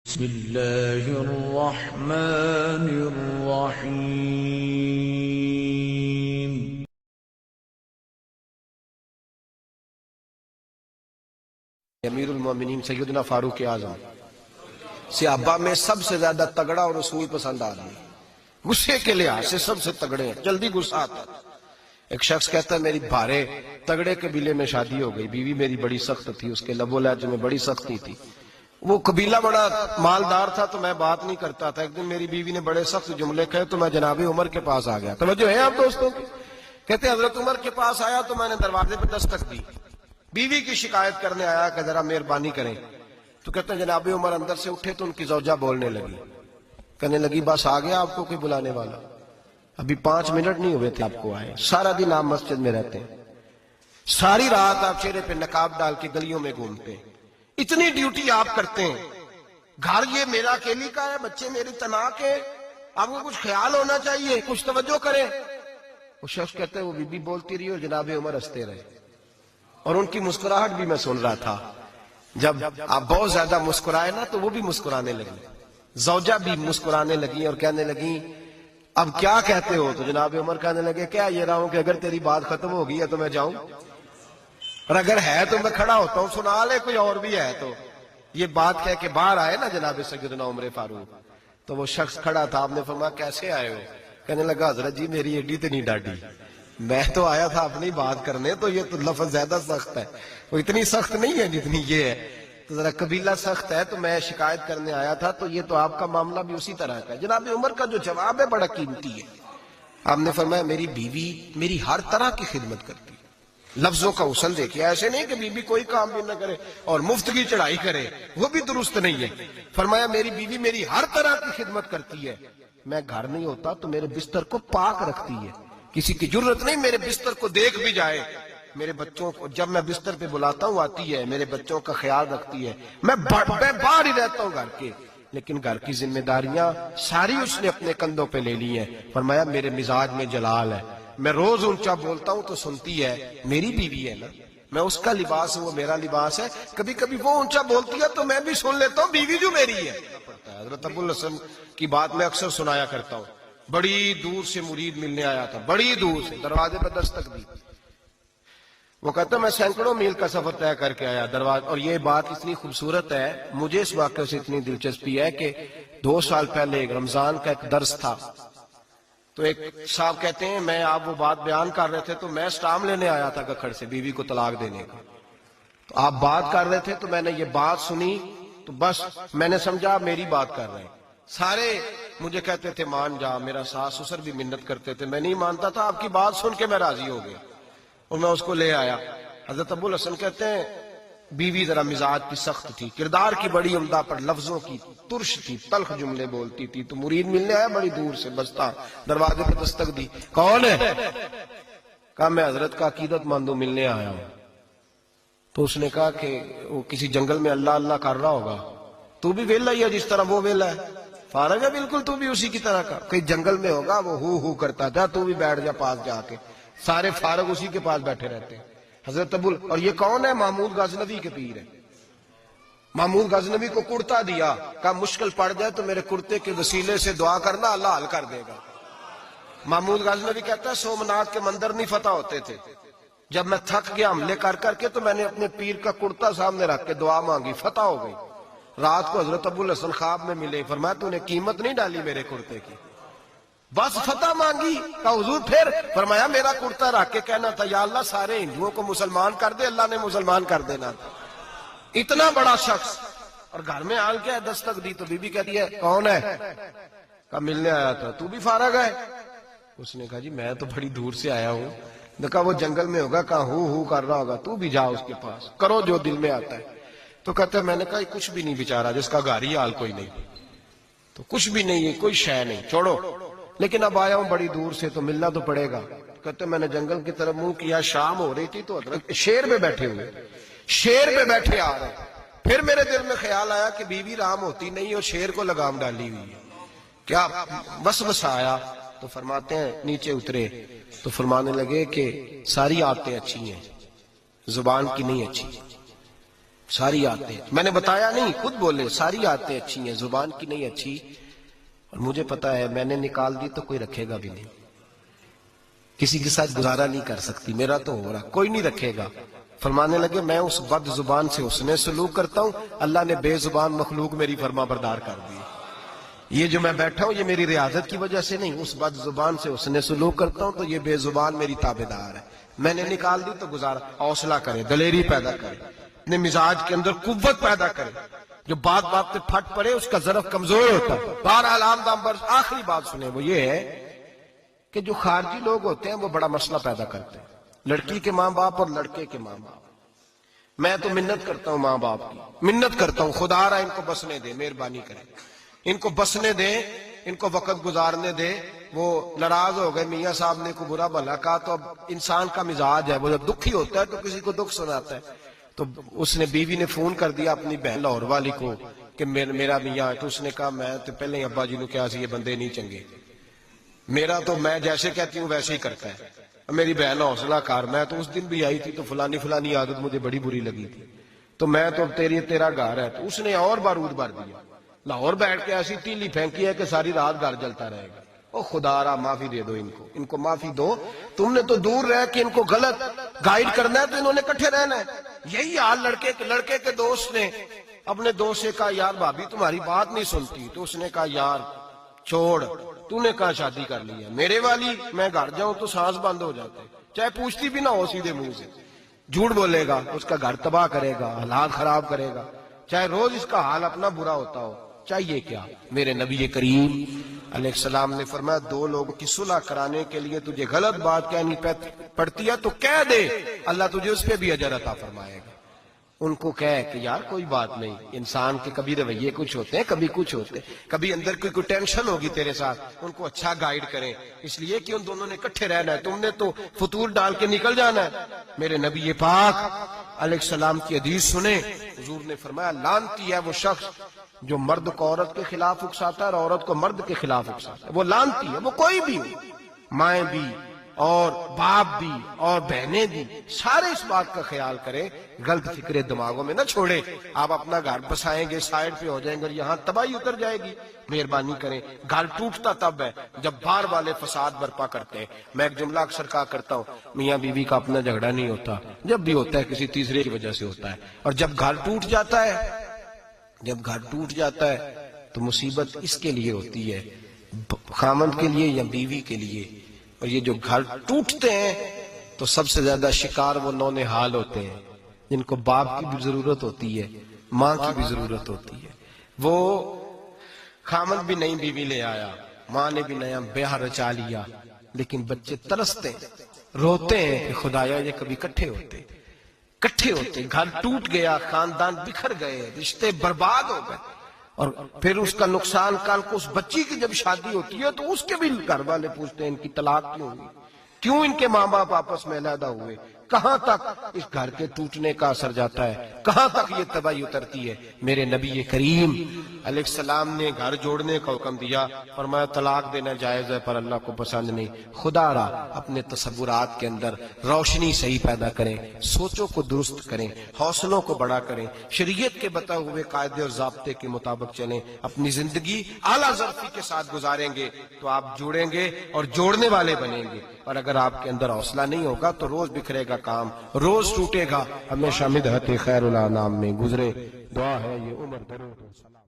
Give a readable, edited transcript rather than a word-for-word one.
بسم اللہ الرحمن الرحیم۔ امیر المومنین سیدنا فاروق اعظم صحابہ میں سب سے زیادہ تگڑا اور رسول پسند آدمی، غصے کے لحاظ سے سب سے تگڑے ہیں، جلدی غصہ آتا ہے۔ ایک شخص کہتا ہے میری بھارے تگڑے قبیلے میں شادی ہو گئی، بیوی میری بڑی سخت تھی، اس کے لب و لہجے میں بڑی سختی تھی، وہ قبیلہ بڑا مالدار تھا تو میں بات نہیں کرتا تھا۔ ایک دن میری بیوی نے بڑے سخت جملے کہے تو میں جناب عمر کے پاس آ گیا۔ توجہ ہے آپ دوستوں کی؟ کہتے ہیں حضرت عمر کے پاس آیا تو میں نے دروازے پہ دستک دی، بیوی کی شکایت کرنے آیا کہ ذرا مہربانی کریں، تو کہتے ہیں جناب عمر اندر سے اٹھے تو ان کی زوجہ بولنے لگی، کہنے لگی بس آ گیا آپ کو کوئی بلانے والا؟ ابھی 5 منٹ نہیں ہوئے تھے آپ کو آئے، سارا دن آپ مسجد میں رہتے ہیں، ساری رات آپ چہرے پہ نقاب ڈال کے گلیوں میں گھومتے ہیں، اتنی ڈیوٹی آپ کرتے ہیں، گھر یہ میرا اکیلی کا ہے، بچے میری تنہا کے، آپ کو کچھ خیال ہونا چاہیے، کچھ توجہ کریں۔ وہ شخص کہتے ہیں وہ بی بی بولتی رہی اور جناب عمر ہنستے رہے، اور ان کی مسکراہٹ بھی میں سن رہا تھا۔ جب آپ بہت زیادہ مسکرائے نا تو وہ بھی مسکرانے لگی، زوجہ بھی مسکرانے لگی اور کہنے لگی اب کیا کہتے ہو؟ تو جناب عمر کہنے لگے کیا یہ رہا ہوں کہ اگر تیری بات ختم ہو گئی ہے تو میں جاؤں، اور اگر ہے تو میں کھڑا ہوتا ہوں، سنا لے کوئی اور بھی ہے تو۔ یہ بات کہہ کے باہر آئے نا جناب سیدنا عمر فاروق، تو وہ شخص کھڑا تھا، آپ نے فرمایا کیسے آئے ہو؟ کہنے لگا حضرت جی میری ایڈی تو نہیں ڈاڈی، میں تو آیا تھا اپنی بات کرنے، تو یہ تو لفظ زیادہ سخت ہے، وہ اتنی سخت نہیں ہے جتنی یہ ہے، تو ذرا قبیلہ سخت ہے تو میں شکایت کرنے آیا تھا، تو یہ تو آپ کا معاملہ بھی اسی طرح کا ہے۔ جناب عمر کا جو جواب ہے بڑا قیمتی ہے۔ آپ نے فرمایا میری بیوی میری ہر طرح کی خدمت کرتی ہے، لفظوں کا حسن دیکھیے، ایسے نہیں کہ بیوی کوئی کام بھی نہ کرے اور مفت کی چڑھائی کرے، وہ بھی درست نہیں ہے۔ فرمایا میری بیوی میری ہر طرح کی خدمت کرتی ہے، میں گھر نہیں ہوتا تو میرے بستر کو پاک رکھتی ہے، کسی کی جرت نہیں میرے بستر کو دیکھ بھی جائے، میرے بچوں کو جب میں بستر پہ بلاتا ہوں آتی ہے، میرے بچوں کا خیال رکھتی ہے، میں باہر ہی رہتا ہوں گھر کے، لیکن گھر کی ذمہ داریاں ساری اس نے اپنے کندھوں پہ لے لی ہیں۔ فرمایا میرے مزاج میں جلال ہے، میں روز اونچا بولتا ہوں تو سنتی ہے، میری بیوی ہے نا، میں اس کا لباس ہوں وہ میرا لباس ہے، کبھی کبھی وہ اونچا بولتی ہے تو میں بھی سن لیتا ہوں، بیوی جو میری ہے۔ حضرت ابو الحسن کی بات میں اکثر سنایا کرتا ہوں، بڑی دور سے مرید ملنے آیا تھا، بڑی دور سے، دروازے پہ دستک دی، وہ کہتا میں سینکڑوں میل کا سفر طے کر کے آیا دروازے، اور یہ بات اتنی خوبصورت ہے، مجھے اس واقعے سے اتنی دلچسپی ہے کہ 2 سال پہلے ایک رمضان کا ایک درس تھا، تو ایک صاحب کہتے ہیں میں آپ وہ بات بیان کر رہے تھے تو میں سٹام لینے آیا تھا گکھڑ سے بیوی کو طلاق دینے کا، تو آپ بات کر رہے تھے تو میں نے یہ بات سنی تو بس میں نے سمجھا میری بات کر رہے ہیں، سارے مجھے کہتے تھے مان جا، میرا ساس سسر بھی منت کرتے تھے، میں نہیں مانتا تھا، آپ کی بات سن کے میں راضی ہو گیا اور میں اس کو لے آیا۔ حضرت ابو الحسن کہتے ہیں بیوی ذرا مزاج کی سخت تھی، کردار کی بڑی عمدہ پر لفظوں کی ترش تھی، تلخ جملے بولتی تھی، تو مرید ملنے آیا بڑی دور سے، بستا دروازے پہ دستک دی، کون ہے؟ کہا میں حضرت کا عقیدت مندوں ملنے آیا ہوں۔ تو اس نے کہا کہ وہ کسی جنگل میں اللہ اللہ کر رہا ہوگا، تو بھی ویلا ہی ہے جس طرح وہ ویلا ہے، فارغ ہے بالکل تو بھی اسی کی طرح کا، کہیں جنگل میں ہوگا وہ ہو کرتا تھا، تو بھی بیٹھ جا پاس جا کے، سارے فارغ اسی کے پاس بیٹھے رہتے ہیں۔ حضرت ابو، اور یہ کون ہے؟ محمود غزنوی کے پیر ہے۔ محمود غزنوی کو کرتا دیا، کہا مشکل پڑ جائے تو میرے کرتے کے وسیلے سے دعا کرنا، اللہ حل کر دے گا۔ محمود غزنوی کہتا ہے سومناتھ کے مندر نہیں فتح ہوتے تھے، جب میں تھک گیا حملے کر کر کے تو میں نے اپنے پیر کا کرتا سامنے رکھ کے دعا مانگی، فتح ہو گئی۔ رات کو حضرت ابو الحسن خواب میں ملے، فرمایا تو نے قیمت نہیں ڈالی میرے کرتے کی، بس فتح مانگی۔ کہا حضور پھر؟ فرمایا میرا کرتا رکھ کے کہنا تھا یا اللہ سارے ہندوؤں کو مسلمان کر دے، اللہ نے مسلمان کر دینا تھا۔ اتنا بڑا شخص، اور گھر میں آل کے دستک دی تو بی بی کہتی ہے کون ہے؟ کہا ملنے آیا تھا، تو بھی فارغ ہے؟ اس نے کہا جی میں تو بڑی دور سے آیا ہوں۔ کہا وہ جنگل میں ہوگا، کہا ہو کر رہا ہوگا، تو بھی جا اس کے پاس، کرو جو دل میں آتا ہے۔ تو کہتا ہے میں نے کہا کچھ بھی نہیں بیچارہ، جس کا گھر ہی حال کوئی نہیں، تو کچھ بھی نہیں ہے، کوئی شے نہیں، چھوڑو، لیکن اب آیا ہوں بڑی دور سے تو ملنا تو پڑے گا۔ کہتے میں نے جنگل کی طرف منہ کیا، شام ہو رہی تھی تو حضرت شیر پہ بیٹھے ہوئے، شیر پہ بیٹھے آ رہے، پھر میرے دل میں خیال آیا کہ بیوی رام ہوتی نہیں اور شیر کو لگام ڈالی ہوئی ہے، کیا وسوسہ آیا؟ تو فرماتے ہیں نیچے اترے تو فرمانے لگے کہ ساری عادتیں اچھی ہیں، زبان کی نہیں اچھی۔ ساری عادتیں، میں نے بتایا نہیں، خود بولے ساری عادتیں اچھی ہیں، زبان کی نہیں اچھی، اور مجھے پتا ہے میں نے نکال دی تو کوئی رکھے گا بھی نہیں، کسی کے ساتھ گزارا نہیں کر سکتی، میرا تو ہو رہا، کوئی نہیں رکھے گا۔ فرمانے لگے میں اس بد زبان سے حسن سلوک کرتا ہوں، اللہ نے بے زبان مخلوق میری فرما بردار کر دی، یہ جو میں بیٹھا ہوں یہ میری ریاضت کی وجہ سے نہیں، اس بد زبان سے حسن سلوک کرتا ہوں تو یہ بے زبان میری تابعدار ہے، میں نے نکال دی تو گزارا۔ حوصلہ کرے، دلیری پیدا کرے، اپنے مزاج کے اندر قوت پیدا کرے، جو بات بات پہ پھٹ پڑے اس کا ظرف کمزور ہوتا ہے۔ بہرحال آخری بات سنیں، وہ یہ ہے کہ جو خارجی لوگ ہوتے ہیں وہ بڑا مسئلہ پیدا کرتے ہیں، لڑکی کے ماں باپ اور لڑکے کے ماں باپ۔ میں تو منت کرتا ہوں ماں باپ کی، منت کرتا ہوں خدا را ان کو بسنے دے، مہربانی کرے، ان کو بسنے دے، ان کو وقت گزارنے دے۔ وہ ناراض ہو گئے، میاں صاحب نے کو برا بھلا کہا، تو اب انسان کا مزاج ہے، وہ جب دکھی ہوتا ہے تو کسی کو دکھ سناتا ہے۔ تو اس نے بیوی نے فون کر دیا اپنی بہن لاہور والی کو کہ میرا میاں، تو اس نے کہا میں تو پہلے ہی ابا جی نے کہا سی یہ بندے نہیں چنگے، میرا تو میں جیسے کہتی ہوں ویسے ہی کرتا ہے، میری بہن حوصلہ کار، میں تو اس دن بھی آئی تھی تو فلانی عادت مجھے بڑی بری لگی تھی، تو میں تو تیرا گھر ہے، تو اس نے اور بارود بھر دیا، لاہور بیٹھ کے ایسی تیلی پھینکی ہے کہ ساری رات گھر جلتا رہے گا۔ او خدا را معافی دے دو ان کو معافی دو، تم نے تو دور رہ کے ان کو غلط گائیڈ کرنا ہے تو انہوں نے کٹھے رہنا ہے۔ یہی حال لڑکے کے دوست نے اپنے دوست سے کہا یار بھابی تمہاری بات نہیں سنتی، تو اس نے کہا یار چھوڑ، تو نے کہا شادی کر لی ہے میرے والی، میں گھر جاؤں تو سانس بند ہو جاتے، چاہے پوچھتی بھی نہ ہو سیدھے منہ سے، جھوٹ بولے گا، اس کا گھر تباہ کرے گا، حالات خراب کرے گا، چاہے روز اس کا حال اپنا برا ہوتا ہو۔ چاہیے کیا؟ میرے نبی کریم علیہ السلام نے فرمایا دو لوگوں کی صلح کرانے کے لیے تجھے غلط بات کہنی پڑتی ہے تو کہہ دے، اللہ تجھے اس پہ بھی اجر عطا فرمائے گا۔ ان کو کہے کہ یار کوئی بات نہیں، انسان کے کبھی رویے کچھ ہوتے ہیں، کبھی کچھ ہوتے ہیں، کبھی اندر کوئی ٹینشن ہوگی تیرے ساتھ، ان کو اچھا گائیڈ کریں، اس لیے کہ ان دونوں نے اکٹھے رہنا ہے، تم نے تو فطور ڈال کے نکل جانا ہے۔ میرے نبی پاک علیہ السلام کی حدیث سنیں، حضور نے فرمایا لعنتی ہے وہ شخص جو مرد کو عورت کے خلاف اکساتا ہے اور عورت کو مرد کے خلاف اکساتا ہے، وہ لعنتی ہے، وہ کوئی بھی ہو، مائیں بھی اور باپ بھی اور بہنیں بھی، سارے اس بات کا خیال کریں، غلط فکریں دماغوں میں نہ چھوڑے۔ آپ اپنا گھر بسائیں گے، سائڈ پہ ہو جائیں گے اور یہاں تباہی اتر جائے گی۔ مہربانی کریں، گھر ٹوٹتا تب ہے جب باہر والے فساد برپا کرتے ہیں۔ میں ایک جملہ اکثر کہا کرتا ہوں، میاں بیوی کا اپنا جھگڑا نہیں ہوتا، جب بھی ہوتا ہے کسی تیسرے کی وجہ سے ہوتا ہے، اور جب گھر ٹوٹ جاتا ہے تو مصیبت اس کے لیے ہوتی ہے، خامند کے لیے یا بیوی کے لیے۔ اور یہ جو گھر ٹوٹتے ہیں تو سب سے زیادہ شکار وہ نونہال ہوتے ہیں جن کو باپ کی بھی ضرورت ہوتی ہے، ماں کی بھی ضرورت ہوتی ہے۔ وہ خامند بھی نئی بیوی لے آیا، ماں نے بھی نیا بیاہ رچا لیا، لیکن بچے ترستے روتے ہیں کہ خدایا یہ کبھی کٹھے ہوتے، گھر ٹوٹ گیا، خاندان بکھر گئے، رشتے برباد ہو گئے، اور پھر اس کا نقصان کل کو اس بچی کی جب شادی ہوتی ہے تو اس کے بھی گھر والے پوچھتے ہیں ان کی طلاق کیوں ہوئی، کیوں ان کے ماں باپ آپس میں علیحدہ ہوئے، کہاں تک اس گھر کے ٹوٹنے کا اثر جاتا ہے، کہاں تک یہ تباہی اترتی ہے۔ میرے نبی کریم علیہ السلام نے گھر جوڑنے کا حکم دیا، فرمایا طلاق دینا جائز ہے پر اللہ کو پسند نہیں۔ خدا را اپنے تصورات کے اندر روشنی صحیح پیدا کریں، سوچوں کو درست کریں، حوصلوں کو بڑا کریں، شریعت کے بتائے ہوئے قاعدے اور ضابطے کے مطابق چلیں، اپنی زندگی اعلیٰ ظرفی کے ساتھ گزاریں گے تو آپ جوڑیں گے اور جوڑنے والے بنیں گے۔ اور اگر آپ کے اندر حوصلہ نہیں ہوگا تو روز بکھرے گا کام، روز ٹوٹے گا، ہمیشہ مدحت خیر الانام میں گزرے۔ دعا ہے یہ عمر درود و سلام۔